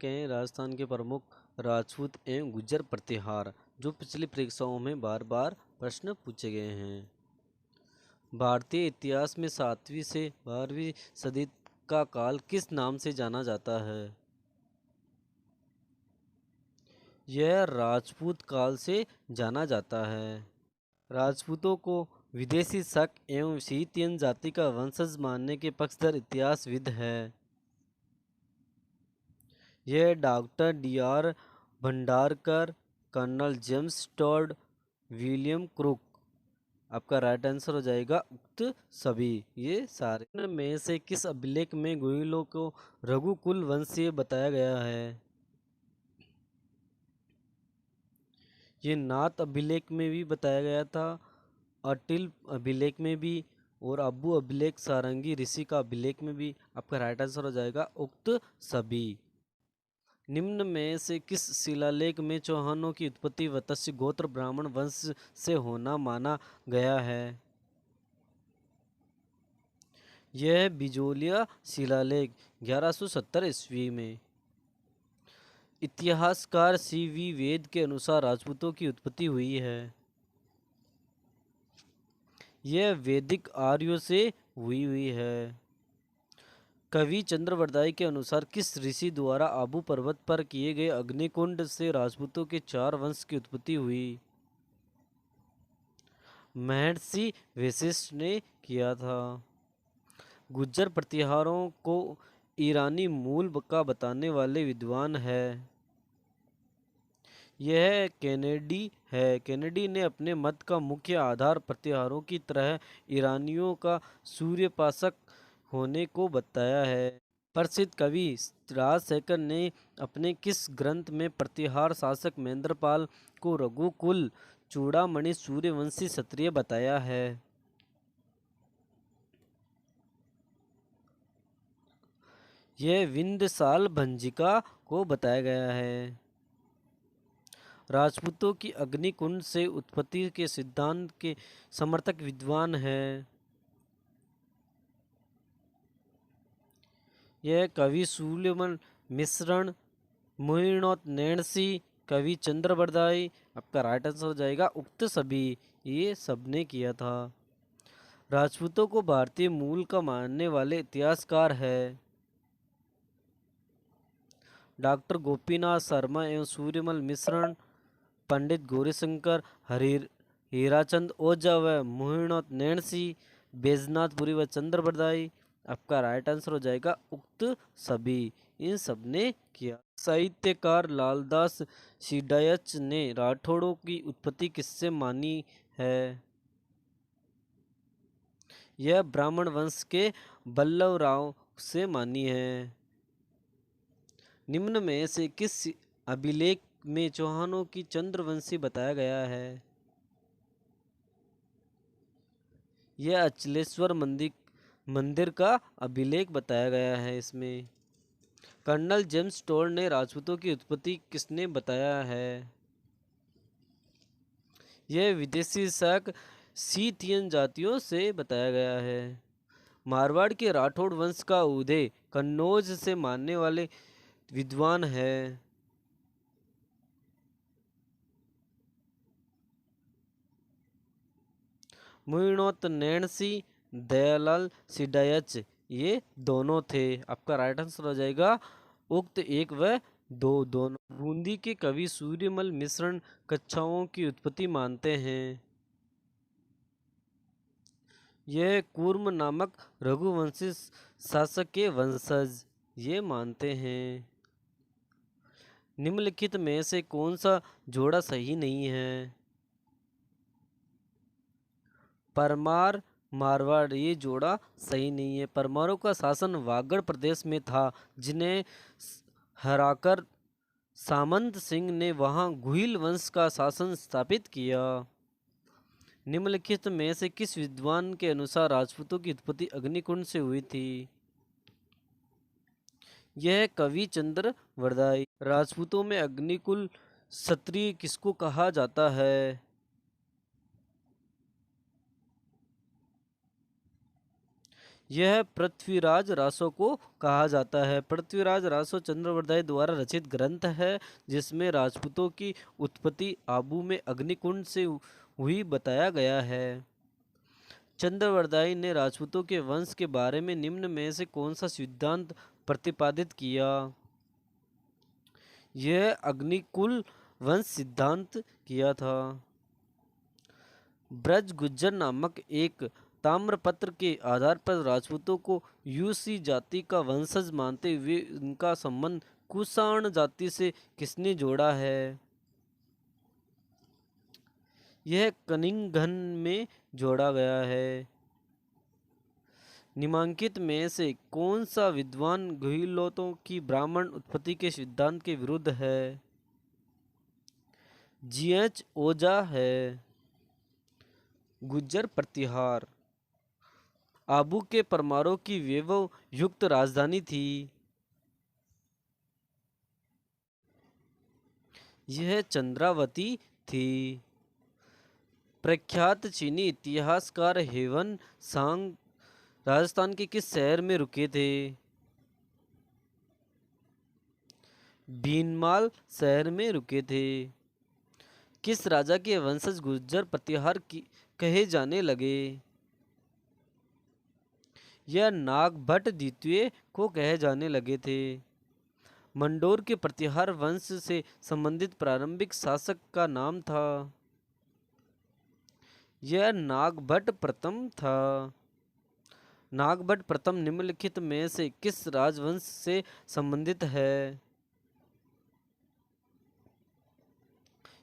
हैं राजस्थान के प्रमुख राजपूत एवं गुर्जर प्रतिहार, जो पिछली परीक्षाओं में बार बार प्रश्न पूछे गए हैं। भारतीय इतिहास में 7वीं से 12वीं सदी का काल किस नाम से जाना जाता है? यह राजपूत काल से जाना जाता है। राजपूतों को विदेशी शक एवं शीतियन जाति का वंशज मानने के पक्षधर इतिहासविद है। यह doctor D R. Bhandarkar, colonel James Tod, William Crooke. आपका राइट आंसर हो जाएगा उक्त सभी। ये सारे में से किस अभिलेख में गोयलों को रघुकुल वंशीय बताया गया है? ये नाथ अभिलेख में भी बताया गया था, अटिल अभिलेख में भी, और अबू अभिलेख सारंगी ऋषि का अभिलेख में भी। आपका राइट आंसर हो जाएगा उक्त सभी। निम्न में से किस शिलालेख में चौहानों की उत्पत्ति वत्स्य गोत्र ब्राह्मण वंश से होना माना गया है? यह बिजोलिया शिलालेख 1170 ईस्वी में। इतिहासकार सी.वी. वेद के अनुसार राजपूतों की उत्पत्ति हुई है। यह वैदिक आर्यों से हुई है। कवि चंद्रवरदाई के अनुसार किस ऋषि द्वारा आबू पर्वत पर किए गए अग्निकुंड से राजपूतों के 4 वंश की उत्पत्ति हुई? महर्षि वशिष्ठ ने किया था। गुज्जर प्रतिहारों को ईरानी मूल का बताने वाले विद्वान है। यह कैनेडी है। कैनेडी ने अपने मत का मुख्य आधार प्रतिहारों की तरह ईरानियों का सूर्यपाशक होने को बताया है। प्रसिद्ध कवि राजशेखर ने अपने किस ग्रंथ में प्रतिहार शासक महेंद्रपाल को रघुकुल चूड़ामणि सूर्यवंशी क्षत्रिय बताया है? यह विंध्यसाल भंजिका को बताया गया है। राजपूतों की अग्निकुंड से उत्पत्ति के सिद्धांत के समर्थक विद्वान है। यह कवि सूल्यमल मिश्रण, मोहिनोत नैणसी, कवि चंद्रवरदाई। आपका राइट आंसर हो जाएगा उक्त सभी। ये सबने किया था। राजपूतों को भारतीय मूल का मानने वाले इतिहासकार है डॉक्टर गोपीनाथ शर्मा एवं सूर्यमल मिश्रण, पंडित गौरीशंकर, हीराचंद ओझा व मोहिनोत नैणसी, बैजनाथपुरी व चंद्रवरदाई। आपका राइट आंसर हो जाएगा उक्त सभी। इन सब ने किया। साहित्यकार लालदास सिडायच ने राठौड़ों की उत्पत्ति किससे मानी है? यह ब्राह्मण वंश के बल्लवराव से मानी है। निम्न में से किस अभिलेख में चौहानों की चंद्रवंशी बताया गया है? यह अचलेश्वर मंदिर का अभिलेख बताया गया है इसमें। कर्नल जेम्स टोड ने राजपूतों की उत्पत्ति किसने बताया है? यह विदेशी शक शीतियन जातियों से बताया गया है। मारवाड़ के राठौड़ वंश का उदय कन्नौज से मानने वाले विद्वान है। मोहिनोत नैणसी, दयालाल सिडायच, ये दोनों थे। आपका राइट आंसर हो जाएगा उक्त 1 व 2 दोनों। बूंदी के कवि सूर्यमल मिश्रण कच्छाओं की उत्पत्ति मानते हैं। यह कूर्म नामक रघुवंशी शासक के वंशज ये मानते हैं। निम्नलिखित में से कौन सा जोड़ा सही नहीं है? परमार मारवाड़, ये जोड़ा सही नहीं है। परमारों का शासन वागड़ प्रदेश में था, जिन्हें हराकर सामंत सिंह ने वहां गुहिल वंश का शासन स्थापित किया। निम्नलिखित में से किस विद्वान के अनुसार राजपूतों की उत्पत्ति अग्निकुंड से हुई थी? यह कवि चंद्र वरदाई। राजपूतों में अग्निकुल क्षत्रिय किसको कहा जाता है? यह पृथ्वीराज रासो को कहा जाता है। पृथ्वीराज रासो चंद्रवरदाई द्वारा रचित ग्रंथ है जिसमें राजपूतों की उत्पत्ति आबू में अग्निकुंड से हुई बताया गया है। चंद्रवरदाई ने राजपूतों के वंश के बारे में निम्न में से कौन सा सिद्धांत प्रतिपादित किया? यह अग्निकुल वंश सिद्धांत किया था। ब्रज गुज्जर नामक एक ताम्रपत्र के आधार पर राजपूतों को यूसी जाति का वंशज मानते हुए उनका संबंध कुषाण जाति से किसने जोड़ा है? यह कनिंघन में जोड़ा गया है। निम्नलिखित में से कौन सा विद्वान गहलोतों की ब्राह्मण उत्पत्ति के सिद्धांत के विरुद्ध है? जीएच ओझा है। गुज्जर प्रतिहार आबू के परमारों की वैभव युक्त राजधानी थी। यह चंद्रावती थी। प्रख्यात चीनी इतिहासकार हेवन सांग राजस्थान के किस शहर में रुके थे? भीनमाल शहर में रुके थे। किस राजा के वंशज गुज्जर प्रतिहार कहे जाने लगे? यह नागभट्ट द्वितीय को कहे जाने लगे थे। मंडोर के प्रतिहार वंश से संबंधित प्रारंभिक शासक का नाम था। यह नागभट्ट प्रथम था। नागभट्ट प्रथम निम्नलिखित में से किस राजवंश से संबंधित है?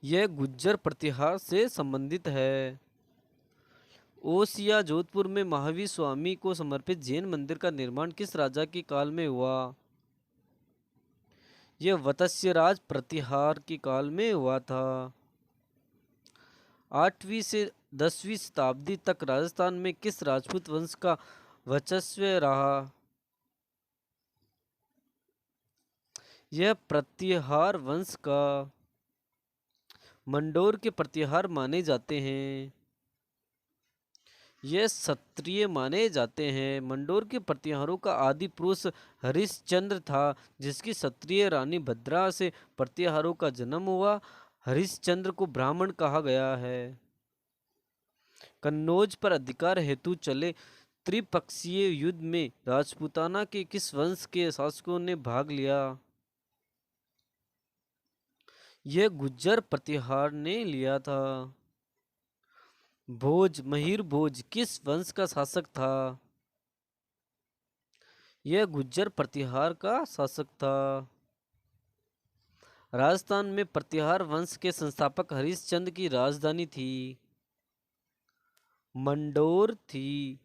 यह गुज्जर प्रतिहार से संबंधित है। ओसिया जोधपुर में महावीर स्वामी को समर्पित जैन मंदिर का निर्माण किस राजा के काल में हुआ? यह वत्स्यराज प्रतिहार के काल में हुआ था। 8वीं से 10वीं शताब्दी तक राजस्थान में किस राजपूत वंश का वर्चस्व रहा? यह प्रतिहार वंश का। मंडोर के प्रतिहार माने जाते हैं। यह क्षत्रिय माने जाते हैं। मंडोर के प्रतिहारों का आदि पुरुष हरिश्चंद्र था जिसकी क्षत्रिय रानी भद्रा से प्रतिहारों का जन्म हुआ। हरिश्चंद्र को ब्राह्मण कहा गया है। कन्नौज पर अधिकार हेतु चले त्रिपक्षीय युद्ध में राजपूताना के किस वंश के शासकों ने भाग लिया? यह गुज्जर प्रतिहार ने लिया था। भोज महिर भोज किस वंश का शासक था? यह गुज्जर प्रतिहार का शासक था। राजस्थान में प्रतिहार वंश के संस्थापक हरिश्चंद्र की राजधानी थी मंडोर थी।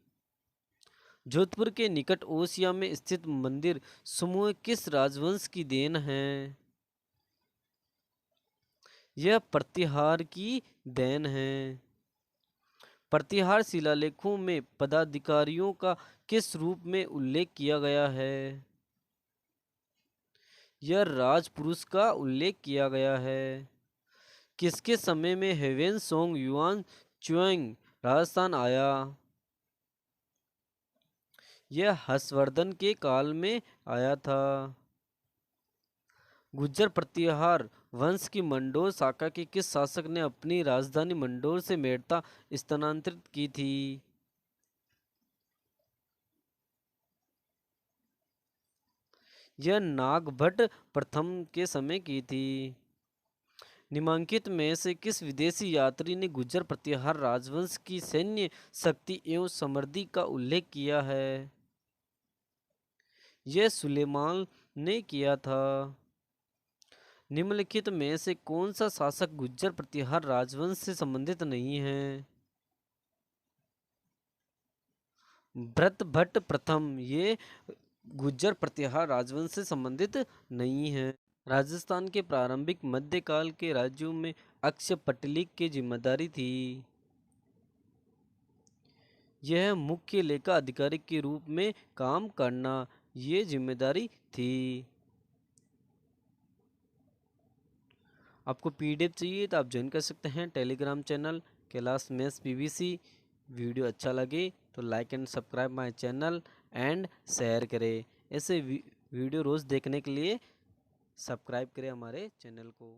जोधपुर के निकट ओसिया में स्थित मंदिर समूह किस राजवंश की देन है? यह प्रतिहार की देन है। प्रतिहार शिलालेखों में पदाधिकारियों का किस रूप में उल्लेख किया गया है? यह राजपुरुष का उल्लेख किया गया है। किसके समय में हेवेन सोंग युआन चुएंग राजस्थान आया? यह हर्षवर्धन के काल में आया था। गुज्जर प्रतिहार वंश की मंडोर शाखा के किस शासक ने अपनी राजधानी मंडोर से मेड़ता स्थानांतरित की थी? यह नागभट्ट प्रथम के समय की थी। निम्नलिखित में से किस विदेशी यात्री ने गुज्जर प्रतिहार राजवंश की सैन्य शक्ति एवं समृद्धि का उल्लेख किया है? यह सुलेमान ने किया था। निम्नलिखित में से कौन सा शासक गुज्जर प्रतिहार राजवंश से संबंधित नहीं है? भरतभट्ट प्रथम ये गुज्जर प्रतिहार राजवंश से संबंधित नहीं है। राजस्थान के प्रारंभिक मध्यकाल के राज्यों में अक्षपटलिक की जिम्मेदारी थी। यह मुख्य लेखा अधिकारी के रूप में काम करना ये जिम्मेदारी थी। आपको पीडीएफ चाहिए तो आप ज्वाइन कर सकते हैं Telegram channel Kailash maths PVC. Video अच्छा लगे तो like and subscribe my channel. And share करें। ऐसे वीडियो रोज़ देखने के लिए सब्सक्राइब करें हमारे चैनल को।